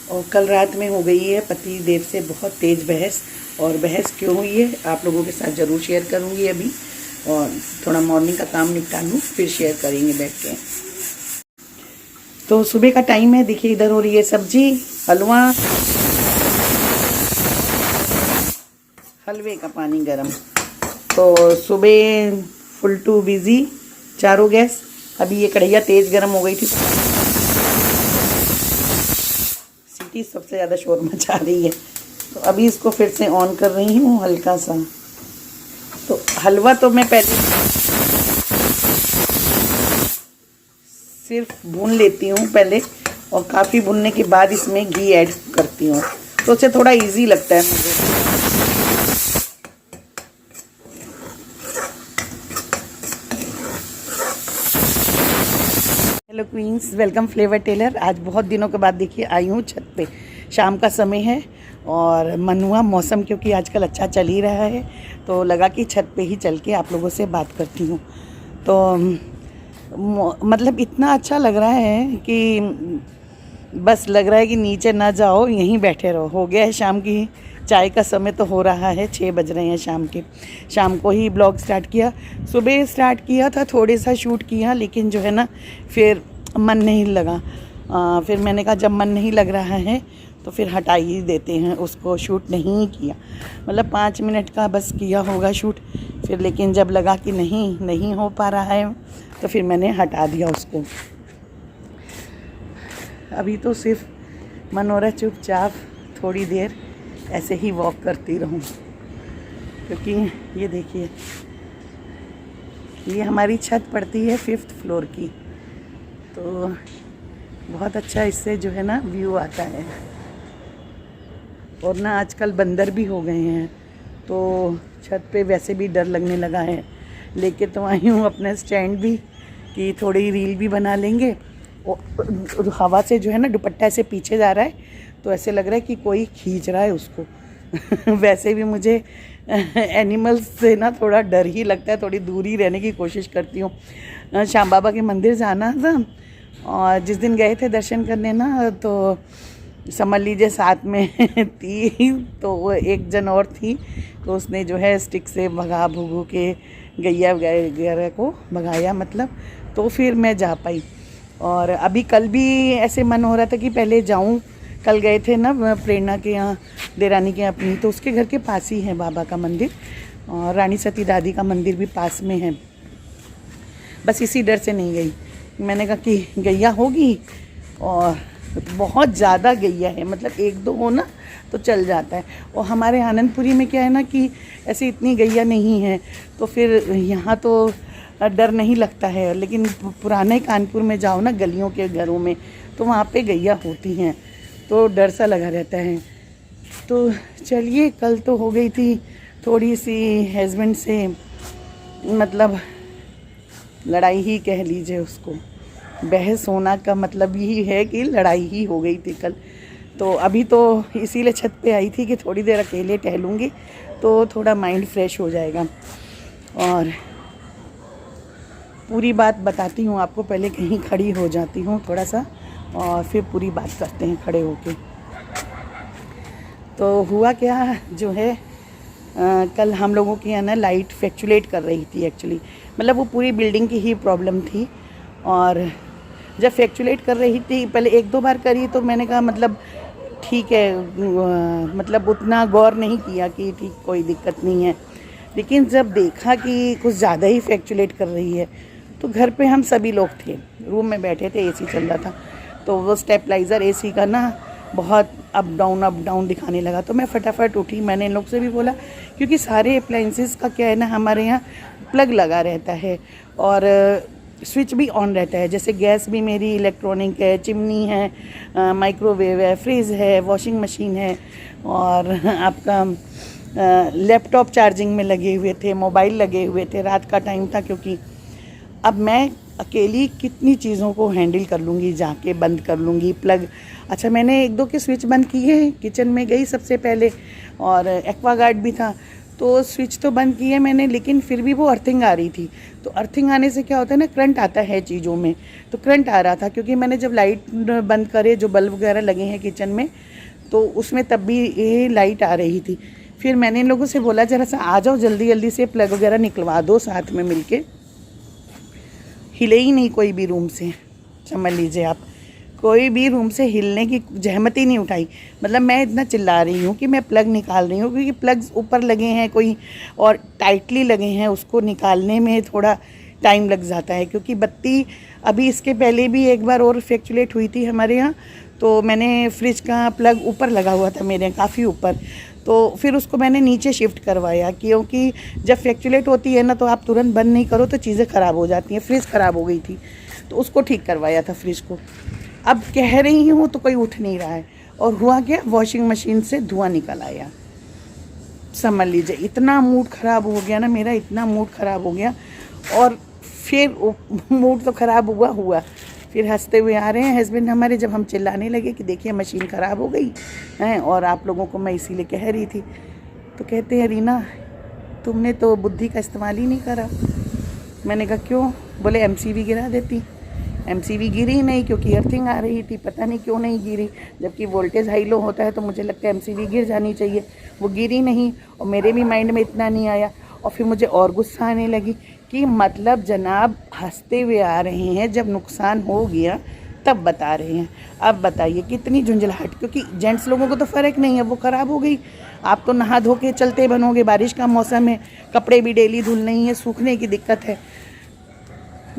और कल रात में हो गई है पति देव से बहुत तेज़ बहस। और बहस क्यों हुई है आप लोगों के साथ ज़रूर शेयर करूँगी अभी। और थोड़ा मॉर्निंग का काम निपटा लूँ फिर शेयर करेंगे बैठ के। तो सुबह का टाइम है, देखिए इधर हो रही है सब्जी, हलवा, हलवे का पानी गरम। तो सुबह फुल टू बिज़ी, चारों गैस। अभी ये कढ़ैया तेज़ गरम हो गई थी, सीटी सबसे ज़्यादा शोर मचा रही है। तो अभी इसको फिर से ऑन कर रही हूँ हल्का सा। तो हलवा तो मैं पहले सिर्फ भून लेती हूँ पहले, और काफ़ी भूनने के बाद इसमें घी ऐड करती हूँ, तो उससे थोड़ा इजी लगता है मुझे। Hello queens, welcome flavour tailor. आज बहुत दिनों के बाद देखिए आई हूँ छत पे। शाम का समय है और मन हुआ मौसम क्योंकि आजकल अच्छा चल ही रहा है, तो लगा कि छत पे ही चल के आप लोगों से बात करती हूँ। तो मतलब इतना अच्छा लग रहा है कि बस लग रहा है कि नीचे ना जाओ, यहीं बैठे रहो। हो गया है शाम की चाय का समय, तो हो रहा है 6 बज रहे हैं शाम के। शाम को ही ब्लॉग स्टार्ट किया, सुबह स्टार्ट किया था, थोड़े सा शूट किया, लेकिन जो है ना फिर मन नहीं लगा। फिर मैंने कहा जब मन नहीं लग रहा है तो फिर हटा ही देते हैं उसको, शूट नहीं किया। मतलब 5 मिनट का बस किया होगा शूट फिर, लेकिन जब लगा कि नहीं हो पा रहा है तो फिर मैंने हटा दिया उसको। अभी तो सिर्फ मन हो रहा है चुपचाप थोड़ी देर ऐसे ही वॉक करती रहूं, क्योंकि ये देखिए ये हमारी छत पड़ती है 5th फ्लोर की, तो बहुत अच्छा इससे जो है ना व्यू आता है। और ना आजकल बंदर भी हो गए हैं, तो छत पे वैसे भी डर लगने लगा है। लेके तो आई हूँ अपना स्टैंड भी कि थोड़ी रील भी बना लेंगे। और हवा से जो है ना दुपट्टा ऐसे पीछे जा रहा है, तो ऐसे लग रहा है कि कोई खींच रहा है उसको। वैसे भी मुझे एनिमल्स से ना थोड़ा डर ही लगता है, थोड़ी दूरी रहने की कोशिश करती हूँ। श्याम बाबा के मंदिर जाना था, और जिस दिन गए थे दर्शन करने ना, तो समझ लीजिए साथ में थी, तो वो एक जन और थी, तो उसने जो है स्टिक से भगा भुगू के गैया वगैरह को भगाया मतलब, तो फिर मैं जा पाई। और अभी कल भी ऐसे मन हो रहा था कि पहले जाऊं। कल गए थे ना प्रेरणा के यहाँ, देरानी के अपनी, तो उसके घर के पास ही है बाबा का मंदिर, और रानी सती दादी का मंदिर भी पास में है। बस इसी डर से नहीं गई। मैंने कहा कि गैया होगी, और बहुत ज़्यादा गैया है, मतलब 1-2 हो ना तो चल जाता है। और हमारे आनंदपुरी में क्या है ना कि ऐसे इतनी गैया नहीं है, तो फिर यहाँ तो डर नहीं लगता है। लेकिन पुराने कानपुर में जाओ ना गलियों के घरों में, तो वहाँ पे गैया होती हैं, तो डर सा लगा रहता है। तो चलिए, कल तो हो गई थी थोड़ी सी हस्बैंड से, मतलब लड़ाई ही कह लीजिए उसको। बहस होना का मतलब यही है कि लड़ाई ही हो गई थी कल। तो अभी तो इसीलिए छत पे आई थी कि थोड़ी देर अकेले टहलूँगी तो थोड़ा माइंड फ्रेश हो जाएगा। और पूरी बात बताती हूँ आपको, पहले कहीं खड़ी हो जाती हूँ थोड़ा सा, और फिर पूरी बात करते हैं खड़े होके। तो हुआ क्या जो है, कल हम लोगों की है ना लाइट फ्लैक्चुएट कर रही थी एक्चुअली, मतलब वो पूरी बिल्डिंग की ही प्रॉब्लम थी। और जब फ्लैक्चुएट कर रही थी, पहले 1-2 बार करी, तो मैंने कहा मतलब ठीक है, मतलब उतना गौर नहीं किया कि ठीक कोई दिक्कत नहीं है। लेकिन जब देखा कि कुछ ज़्यादा ही फ्लैक्चुएट कर रही है, तो घर पे हम सभी लोग थे, रूम में बैठे थे, एसी चल रहा था, तो वो स्टेबलाइज़र एसी का ना बहुत अप डाउन दिखाने लगा। तो मैं फटाफट उठी, मैंने इन लोग से भी बोला, क्योंकि सारे अप्लाइंसेस का क्या है ना, हमारे यहाँ प्लग लगा रहता है और स्विच भी ऑन रहता है। जैसे गैस भी मेरी इलेक्ट्रॉनिक है, चिमनी है, माइक्रोवेव है, फ्रिज है, वॉशिंग मशीन है, और आपका लैपटॉप चार्जिंग में लगे हुए थे, मोबाइल लगे हुए थे। रात का टाइम था, क्योंकि अब मैं अकेली कितनी चीज़ों को हैंडल कर लूँगी, जाके बंद कर लूँगी प्लग। अच्छा, मैंने 1-2 के स्विच बंद किए, किचन में गई सबसे पहले, और एक्वागार्ड भी था, तो स्विच तो बंद किया मैंने, लेकिन फिर भी वो अर्थिंग आ रही थी। तो अर्थिंग आने से क्या होता है ना, करंट आता है चीज़ों में, तो करंट आ रहा था क्योंकि मैंने जब लाइट बंद करे, जो बल्ब वगैरह लगे हैं किचन में, तो उसमें तब भी ये लाइट आ रही थी। फिर मैंने इन लोगों से बोला ज़रा सा आ जाओ जल्दी जल्दी से, प्लग वगैरह निकलवा दो साथ में मिलके। हिले ही नहीं कोई भी रूम से, समझ लीजिए आप, कोई भी रूम से हिलने की जहमत ही नहीं उठाई। मतलब मैं इतना चिल्ला रही हूँ कि मैं प्लग निकाल रही हूँ, क्योंकि प्लग्स ऊपर लगे हैं कोई और टाइटली लगे हैं, उसको निकालने में थोड़ा टाइम लग जाता है। क्योंकि बत्ती अभी इसके पहले भी एक बार और फ्लैक्चुएट हुई थी हमारे यहाँ, तो मैंने फ्रिज का प्लग ऊपर लगा हुआ था मेरे काफ़ी ऊपर, तो फिर उसको मैंने नीचे शिफ्ट करवाया, क्योंकि जब फ्लैक्चुएट होती है ना तो आप तुरंत बंद नहीं करो तो चीज़ें ख़राब हो जाती हैं। फ्रिज ख़राब हो गई थी तो उसको ठीक करवाया था फ्रिज को। अब कह रही हूँ तो कोई उठ नहीं रहा है, और हुआ क्या, वॉशिंग मशीन से धुआं निकल आया। समझ लीजिए इतना मूड ख़राब हो गया ना मेरा, इतना मूड ख़राब हो गया। और फिर मूड तो ख़राब हुआ, फिर हंसते हुए आ रहे हैं हस्बैंड हमारे, जब हम चिल्लाने लगे कि देखिए मशीन ख़राब हो गई है और आप लोगों को मैं इसीलिए कह रही थी। तो कहते हैं रीना तुमने तो बुद्धि का इस्तेमाल ही नहीं करा। मैंने कहा क्यों? बोले एमसीवी गिरा देती। एमसीवी गिरी नहीं क्योंकि अर्थिंग आ रही थी, पता नहीं क्यों नहीं गिरी, जबकि वोल्टेज हाई लो होता है तो मुझे लगता है एमसीवी गिर जानी चाहिए, वो गिरी नहीं। और मेरे भी माइंड में इतना नहीं आया। और फिर मुझे और गुस्सा आने लगी कि मतलब जनाब हंसते हुए आ रहे हैं, जब नुकसान हो गया तब बता रहे हैं। अब बताइए कितनी झुंझलाहट, क्योंकि जेंट्स लोगों को तो फ़र्क नहीं है, वो ख़राब हो गई, आप तो नहा धो के चलते बनोगे, बारिश का मौसम है, कपड़े भी डेली धुलने ही है, सूखने की दिक्कत है।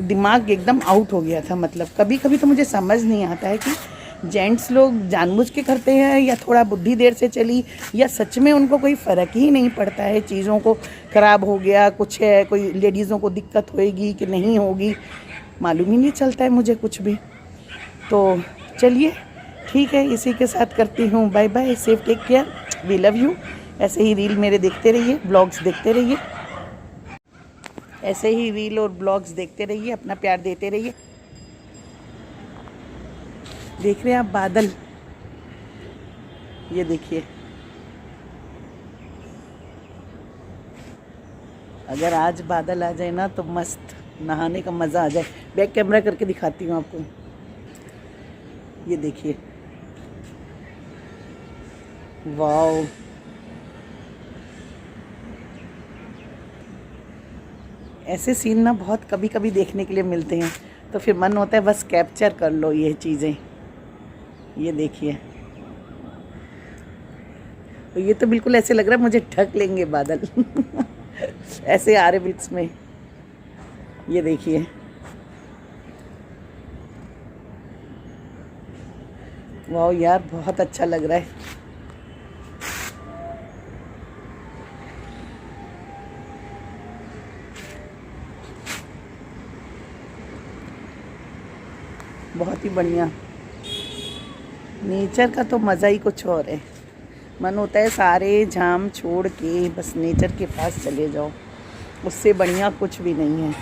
दिमाग एकदम आउट हो गया था। मतलब कभी कभी तो मुझे समझ नहीं आता है कि जेंट्स लोग जानबूझ के करते हैं या थोड़ा बुद्धि देर से चली, या सच में उनको कोई फ़र्क ही नहीं पड़ता है चीज़ों को, ख़राब हो गया कुछ है, कोई लेडीज़ों को दिक्कत होएगी कि नहीं होगी, मालूम ही नहीं चलता है मुझे कुछ भी। तो चलिए ठीक है, इसी के साथ करती हूँ bye bye, safe take care, we love you. ऐसे ही रील मेरे देखते रहिए, ब्लॉग्स देखते रहिए, ऐसे ही रील और ब्लॉग्स देखते रहिए, अपना प्यार देते रहिए। देख रहे हैं आप बादल, ये देखिए, अगर आज बादल आ जाए ना तो मस्त नहाने का मज़ा आ जाए। बैक कैमरा करके दिखाती हूँ आपको, ये देखिए, वाओ। ऐसे सीन ना बहुत कभी कभी देखने के लिए मिलते हैं, तो फिर मन होता है बस कैप्चर कर लो ये चीज़ें। ये देखिए, तो ये तो बिल्कुल ऐसे लग रहा है मुझे ढक लेंगे बादल ऐसे आ रहे बिल्स में, ये देखिए, वाह यार बहुत अच्छा लग रहा है। बहुत ही बढ़िया, नेचर का तो मज़ा ही कुछ और है। मन होता है सारे झाम छोड़ के बस नेचर के पास चले जाओ, उससे बढ़िया कुछ भी नहीं है।